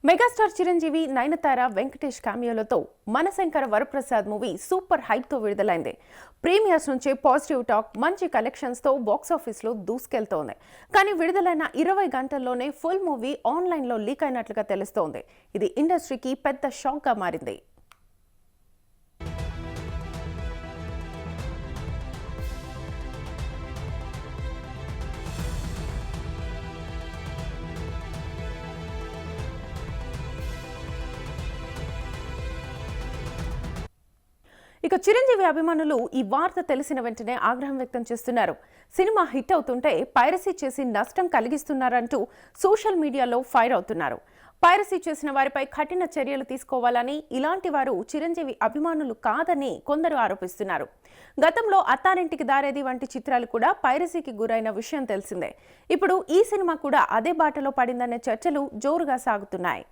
Megastar Chiranjeevi, Nayanthara, Venkatesh కామియోలతో Manashankara Varaprasad movie super hype తో విడుదలైంది. ప్రీమియర్స్ నుంచే పాజిటివ్ టాక్, మంచి కలెక్షన్స్ తో బాక్సాఫీస్ లో దూసుకెళ్తోంది. కానీ విడుదలైన 20 గంటల్లోనే ఫుల్ మూవీ ఆన్లైన్ లో లీక్ అయినట్లుగా తెలుస్తోంది. ఇది ఇండస్ట్రీకి పెద్ద షాక్ గా మారింది. ఇక చిరంజీవి అభిమానులు ఈ వార్త తెలిసిన వెంటనే ఆగ్రహం వ్యక్తం చేస్తున్నారు. సినిమా హిట్ అవుతుంటే పైరసీ చేసి నష్టం కలిగిస్తున్నారంటూ సోషల్ మీడియాలో ఫైర్ అవుతున్నారు. పైరసీ చేసిన వారిపై కఠిన చర్యలు తీసుకోవాలని, ఇలాంటి వారు చిరంజీవి అభిమానులు కాదని కొందరు ఆరోపిస్తున్నారు. గతంలో అత్తారింటికి దారేది వంటి చిత్రాలు కూడా పైరసీకి గురైన విషయం తెలిసిందే. ఇప్పుడు ఈ సినిమా కూడా అదే బాటలో పడిందనే చర్చలు జోరుగా సాగుతున్నాయి.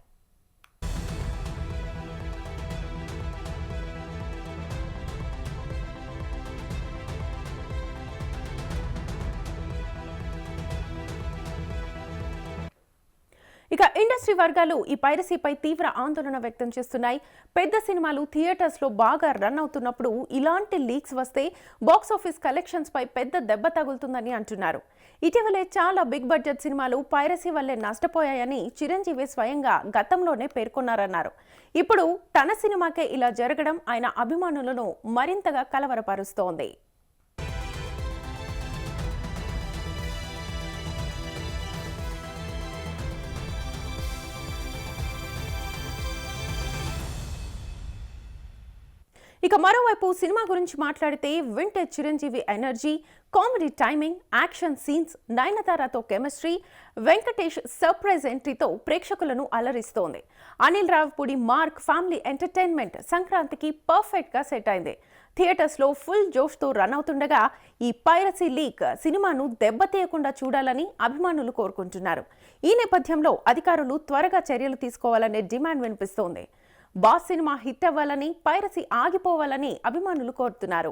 ఇక ఇండస్ట్రీ వర్గాలు ఈ పైరసీపై తీవ్ర ఆందోళన వ్యక్తం చేస్తున్నాయి. పెద్ద సినిమాలు థియేటర్స్ లో బాగా రన్ అవుతున్నప్పుడు ఇలాంటి లీక్స్ వస్తే బాక్సాఫీస్ కలెక్షన్స్ పై పెద్ద దెబ్బ తగులుతుందని అంటున్నారు. ఇటీవలే చాలా బిగ్ బడ్జెట్ సినిమాలు పైరసీ వల్లే నష్టపోయాయని చిరంజీవి స్వయంగా గతంలోనే పేర్కొన్నారన్నారు. ఇప్పుడు తన సినిమాకే ఇలా జరగడం ఆయన అభిమానులను మరింతగా కలవరపరుస్తోంది. ఇక మరోవైపు సినిమా గురించి మాట్లాడితే vintage Chiranjeevi energy, comedy timing, action scenes, నయనతారతో కెమిస్ట్రీ, వెంకటేష్ సర్ప్రైజ్ ఎంట్రీతో ప్రేక్షకులను అలరిస్తోంది. Anil Ravipudi mark family entertainment సంక్రాంతికి పర్ఫెక్ట్ గా సెట్ అయింది. థియేటర్స్ లో ఫుల్ జోష్ తో రన్ అవుతుండగా ఈ పైరసీ లీక్ సినిమాను దెబ్బతీయకుండా చూడాలని అభిమానులు కోరుకుంటున్నారు. ఈ నేపథ్యంలో అధికారులు త్వరగా చర్యలు తీసుకోవాలనే డిమాండ్ వినిపిస్తోంది. బాస్ సినిమా హిట్ అవ్వాలని, పైరసీ ఆగిపోవాలని అభిమానులు కోరుతున్నారు.